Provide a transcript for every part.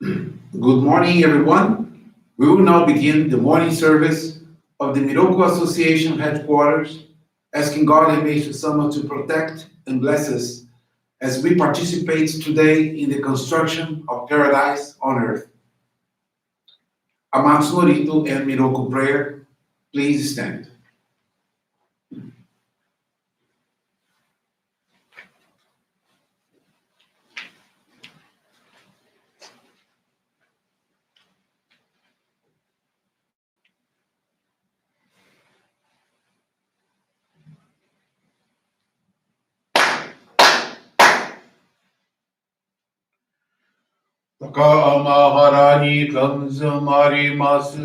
Good morning, everyone. We will now begin the morning service of the Miroku Association headquarters, asking God and Meishu-sama to protect and bless us as we participate today in the construction of paradise on earth. Amatsu-Norito and Miroku prayer, please stand. 高原にくずまります。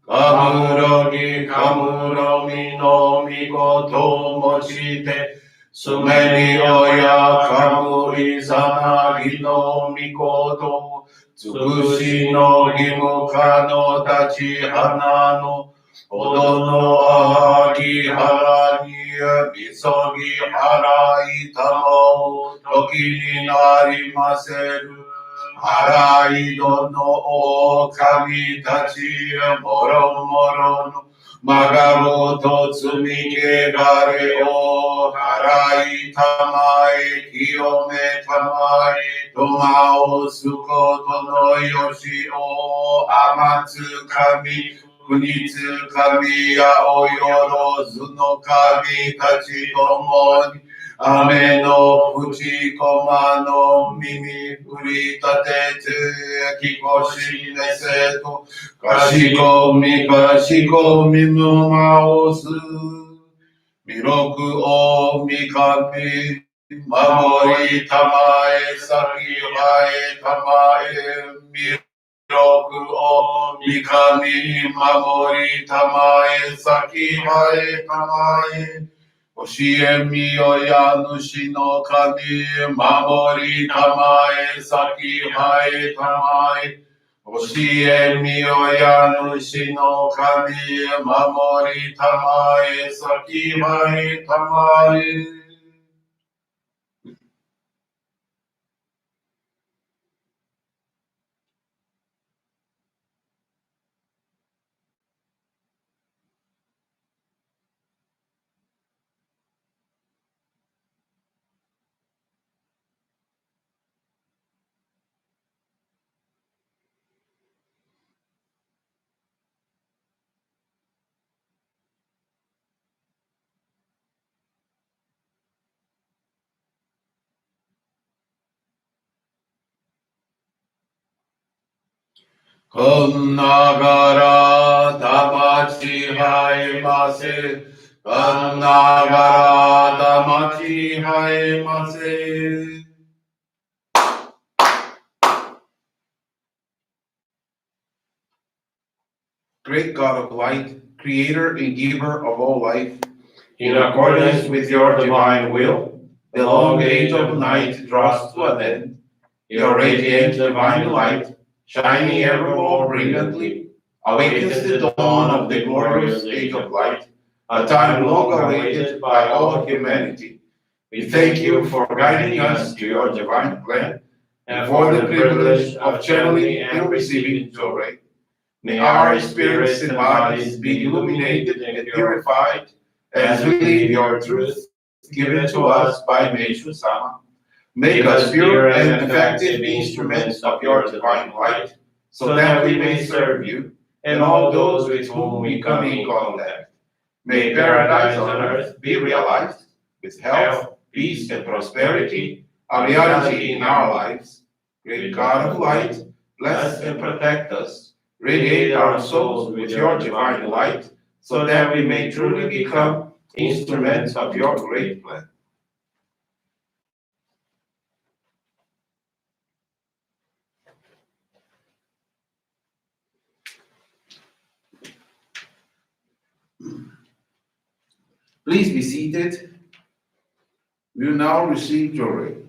かむろぎかむろみのみこともして、すめりおやかむりさなぎのみこと、つくしのぎむかのたち花の、ほどのあぎはらにみそぎはらいたまう時になりませる。腹いどの狼たちもろもろのまがごと積み汚れを払いたまえ清めたまえとまおすことのよしを天つ神国つ神やおよろずの神たちともに雨の淵駒の耳振り立てて聞こしめせとかしこみむまおす弥勒おみかみ守りたまえ先はえたまえ弥勒おみかみ守りたまえ先はえたまえ教えみよや主の神、守りたまえ、先はえたまえ。教えみよや主の神、守りたまえ、先はえたまえ。こんながらだまちはえませ。こんながらだまちはえませ。Great God of light, creator and giver of all life, in accordance with your divine will, the long age of night draws to an end. Your radiant divine light, shining ever more brilliantly, awakens the dawn of the glorious age of light, a time long awaited by all humanity. We thank you for guiding us to your divine plan and for the privilege of channeling and receiving Johrei. May our spirits and bodies be illuminated and purified as we live your truth given to us by Meishu-sama. Make us pure and effective instruments of your divine light, so that we may serve you and all those with whom we come in contact. May paradise on earth be realized with health, peace, and prosperity, a reality in our lives. Great God of light, bless and protect us. Radiate our souls with your divine light, so that we may truly become instruments of your great plan. Please be seated. We will now receive Johrei.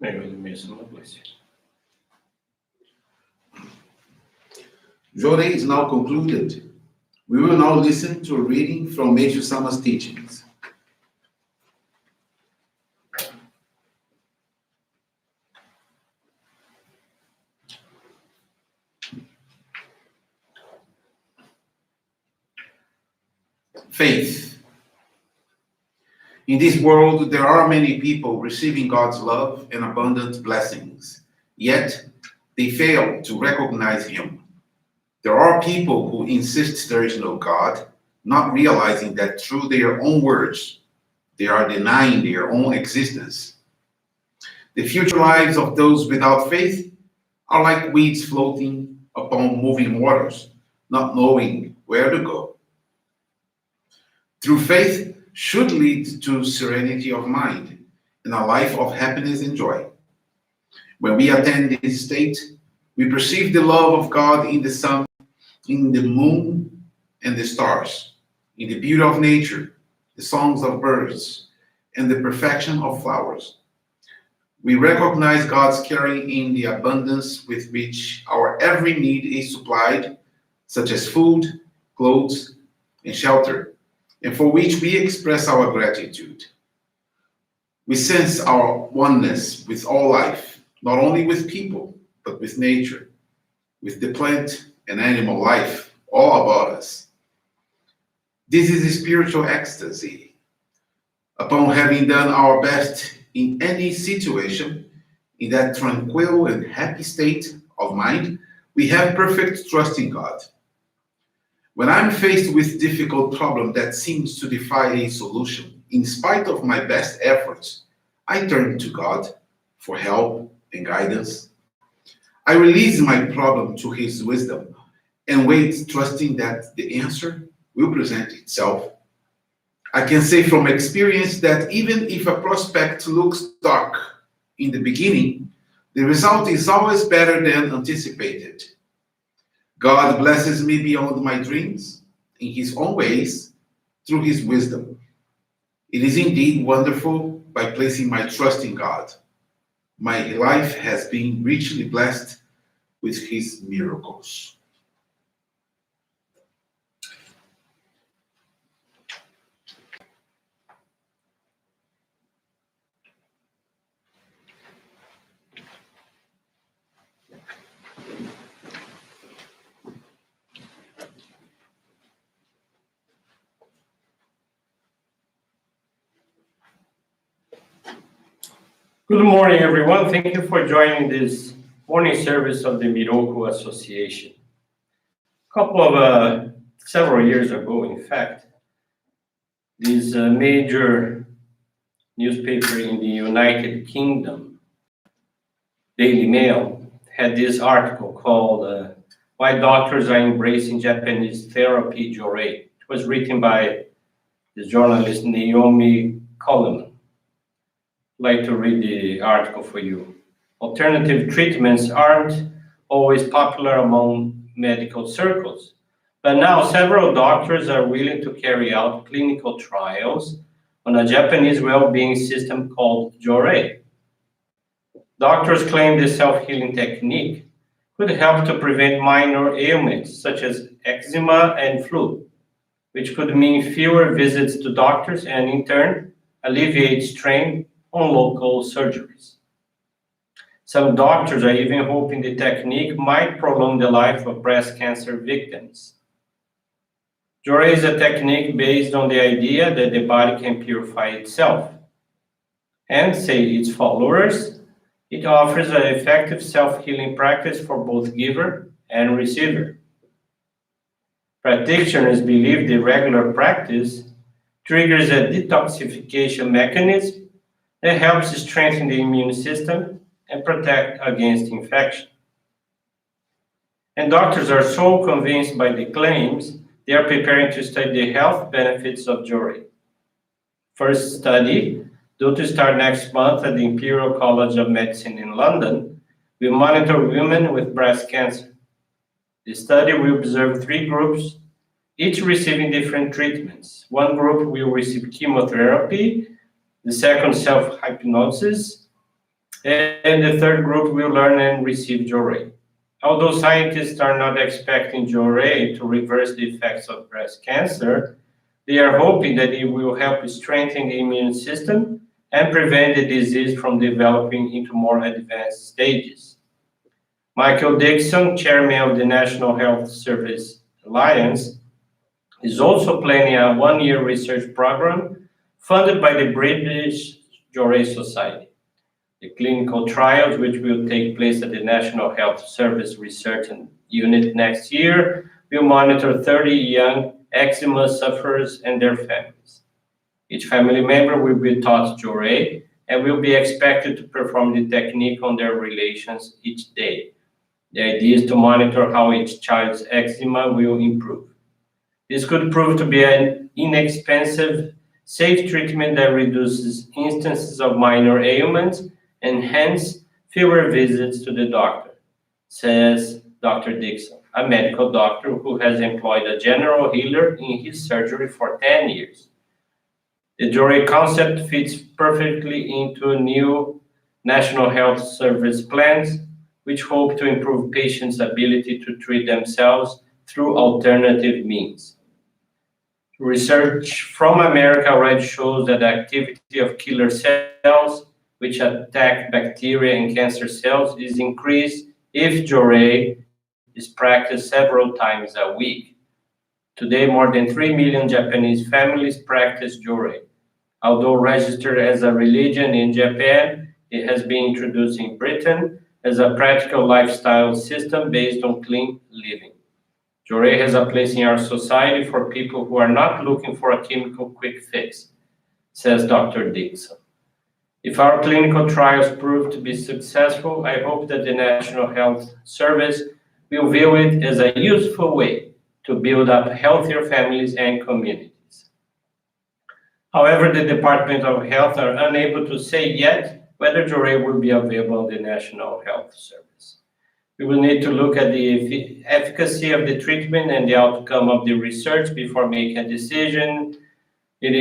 May the Meishu-sama bless you. Johrei is now concluded. We will now listen to a reading from Meishu-sama's teachings. Faith. In this world, there are many people receiving God's love and abundant blessings, yet they fail to recognize Him. There are people who insist there is no God, not realizing that through their own words, they are denying their own existence. The future lives of those without faith are like weeds floating upon moving waters, not knowing where to go. True faith should lead to serenity of mind and a life of happiness and joy. When we attain this state, we perceive the love of God in the sun, in the moon and the stars, in the beauty of nature, the songs of birds, and the perfection of flowers. We recognize God's caring in the abundance with which our every need is supplied, such as food, clothes, and shelter, and for which we express our gratitude. We sense our oneness with all life, not only with people, but with nature, with the plant and animal life all about us. This is a spiritual ecstasy. Upon having done our best in any situation, in that tranquil and happy state of mind, we have perfect trust in God. When I'm faced with difficult problem that seems to defy a solution, in spite of my best efforts, I turn to God for help and guidance. I release my problem to His wisdom and wait, trusting that the answer will present itself. I can say from experience that even if a prospect looks dark in the beginning, the result is always better than anticipated. God blesses me beyond my dreams in His own ways through His wisdom. It is indeed wonderful by placing my trust in God. My life has been richly blessed with His miracles. Good morning, everyone. Thank you for joining this morning service of the Miroku Association. Several years ago, in fact, this major newspaper in the United Kingdom, Daily Mail, had this article called Why Doctors Are Embracing Japanese Therapy, Johrei. It was written by the journalist Naomi Coleman. I'd like to read the article for you. Alternative treatments aren't always popular among medical circles, but now several doctors are willing to carry out clinical trials on a Japanese well-being system called Johrei. Doctors claim this self-healing technique could help to prevent minor ailments such as eczema and flu, which could mean fewer visits to doctors and in turn alleviate strain on local surgeries. Some doctors are even hoping the technique might prolong the life of breast cancer victims. Johrei is a technique based on the idea that the body can purify itself. And, say its followers, it offers an effective self-healing practice for both giver and receiver. Practitioners believe the regular practice triggers a detoxification mechanism that helps strengthen the immune system and protect against infection. And doctors are so convinced by the claims, they are preparing to study the health benefits of Johrei. First study, due to start next month at the Imperial College of Medicine in London, will monitor women with breast cancer. The study will observe 3 groups, each receiving different treatments. One group will receive chemotherapy, the second self-hypnosis, And the third group will learn and receive Johrei. Although scientists are not expecting Johrei to reverse the effects of breast cancer, they are hoping that it will help strengthen the immune system and prevent the disease from developing into more advanced stages. Michael Dixon, chairman of the National Health Service Alliance, is also planning a one-year research program funded by the British Johrei Society. The clinical trials, which will take place at the National Health Service Research Unit next year, will monitor 30 young eczema sufferers and their families. Each family member will be taught Johrei and will be expected to perform the technique on their relations each day. The idea is to monitor how each child's eczema will improve. This could prove to be an inexpensive, safe treatment that reduces instances of minor ailments and hence fewer visits to the doctor, says Dr. Dixon, a medical doctor who has employed a general healer in his surgery for 10 years. The Johrei concept fits perfectly into new National Health Service plans, which hope to improve patients' ability to treat themselves through alternative means. Research from America already shows that the activity of killer cells, which attack bacteria and cancer cells, is increased if Johrei is practiced several times a week. Today, more than 3 million Japanese families practice Johrei. Although registered as a religion in Japan, it has been introduced in Britain as a practical lifestyle system based on clean living. Johrei has a place in our society for people who are not looking for a chemical quick fix, says Dr. Dixon. If our clinical trials prove to be successful, I hope that the National Health Service will view it as a useful way to build up healthier families and communities. However, the Department of Health are unable to say yet whether Johrei will be available on the National Health Service. We will need to look at the efficacy of the treatment and the outcome of the research before making a decision. It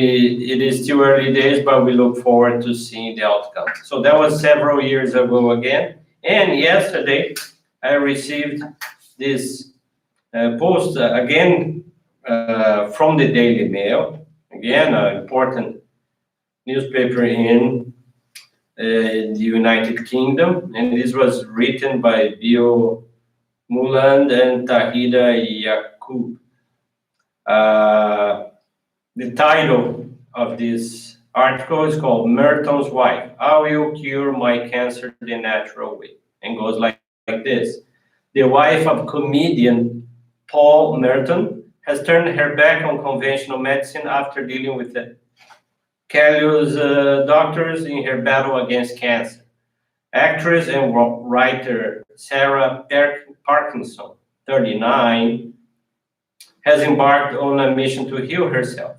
is still early days, but we look forward to seeing the outcome. So that was several years ago again. And yesterday, I received this post again from the Daily Mail, again, an important newspaper in the United Kingdom, and this was written by Bill Muland and Tahida Yakub. The title of this article is called Merton's Wife, I Will Cure My Cancer the Natural Way, and goes like this. The wife of comedian Paul Merton has turned her back on conventional medicine after dealing with the callous doctors in her battle against cancer. Actress and writer Sarah Parkinson, 39, has embarked on a mission to heal herself.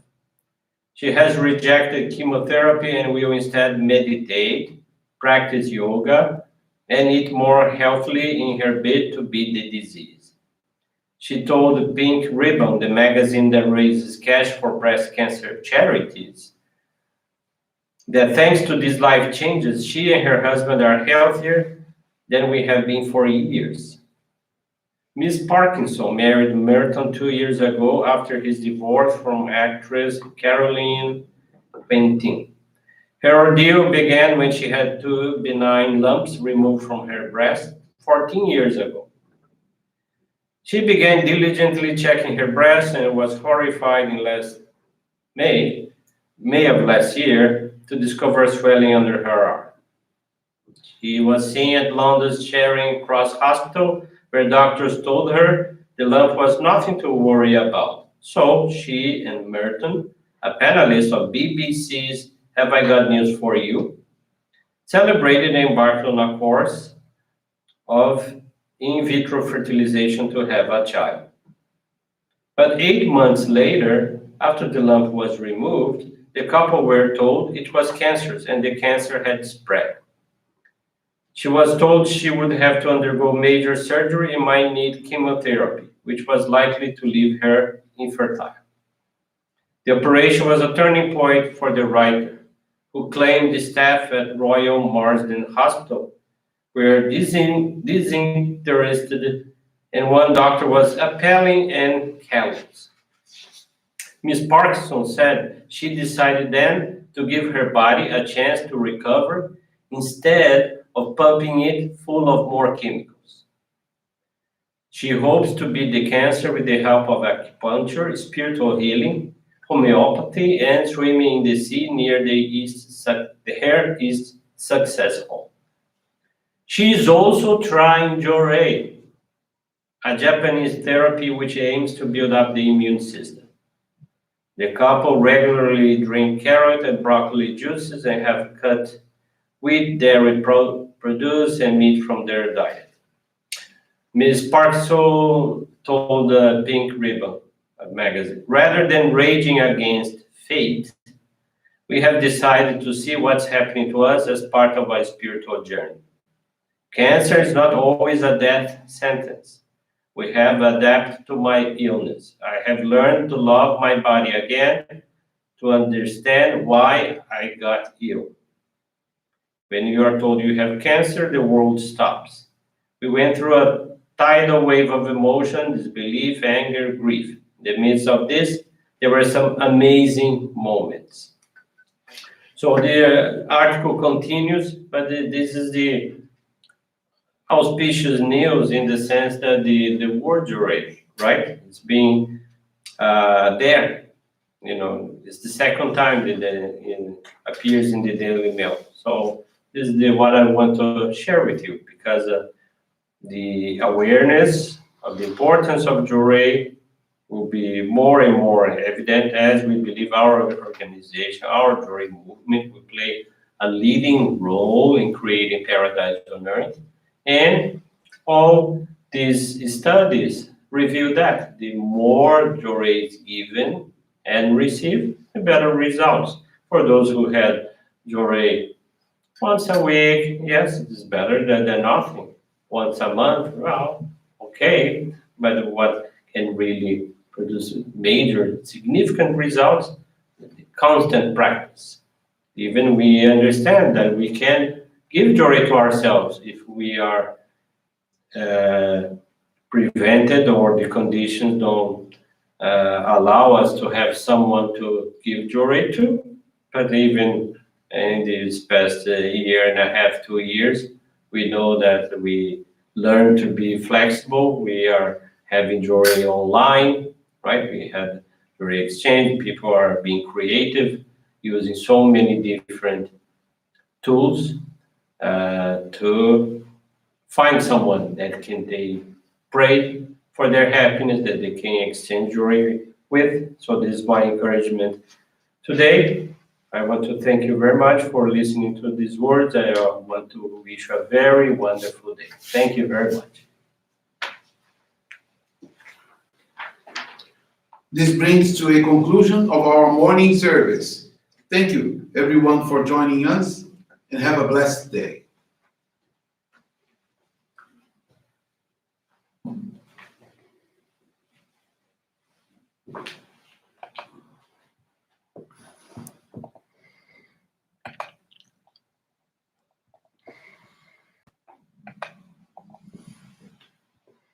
She has rejected chemotherapy and will instead meditate, practice yoga, and eat more healthily in her bid to beat the disease. She told Pink Ribbon, the magazine that raises cash for breast cancer charities, that thanks to these life changes, she and her husband are healthier than we have been for years. Miss Parkinson married Merton 2 years ago after his divorce from actress Caroline Quentin. Her ordeal began when she had 2 benign lumps removed from her breast 14 years ago. She began diligently checking her breast and was horrified in May of last year to discover swelling under her arm. She was seen at London's Charing Cross Hospital, where doctors told her the lump was nothing to worry about. So she and Merton, a panelist of BBC's Have I Got News for You, celebrated and embarked on a course of in vitro fertilization to have a child. But 8 months later, after the lump was removed, the couple were told it was cancerous and the cancer had spread. She was told she would have to undergo major surgery and might need chemotherapy, which was likely to leave her infertile. The operation was a turning point for the writer, who claimed the staff at Royal Marsden Hospital were disinterested, and one doctor was appalling and callous. Miss Parkinson said she decided then to give her body a chance to recover instead of pumping it full of more chemicals. She hopes to beat the cancer with the help of acupuncture, spiritual healing, homeopathy, and swimming in the sea near the hair is successful. She is also trying Johrei, a Japanese therapy which aims to build up the immune system. The couple regularly drink carrot and broccoli juices and have cut wheat, dairy produce, and meat from their diet. Ms. Parkso told Pink Ribbon magazine, rather than raging against fate, we have decided to see what's happening to us as part of our spiritual journey. Cancer is not always a death sentence. We have adapted to my illness. I have learned to love my body again, to understand why I got ill. When you are told you have cancer, the world stops. We went through a tidal wave of emotion, disbelief, anger, grief. In the midst of this, there were some amazing moments. So the article continues, but this is the auspicious news in the sense that the word Johrei, right? It's being there. You know, it's the second time that it appears in the Daily Mail. So this is what I want to share with you, because the awareness of the importance of Johrei will be more and more evident as we believe our organization, our Johrei movement, will play a leading role in creating paradise on earth. And all these studies reveal that the more Johrei is given and received, the better results. For those who had Johrei once a week, yes, it's better than nothing. Once a month, well, okay, but what can really produce major, significant results? The constant practice. Even we understand that we can give Johrei to ourselves if we are prevented or the conditions don't allow us to have someone to give Johrei to. But even in this past year and a half, 2 years, we know that we learn to be flexible. We are having Johrei online, right? We had Johrei exchange. People are being creative, using so many different tools to find someone that they pray for their happiness, that they can exchange Johrei with. So this is my encouragement today. I want to thank you very much for listening to these words. I want to wish you a very wonderful day. Thank you very much. This brings to a conclusion of our morning service. Thank you, everyone, for joining us, and have a blessed day.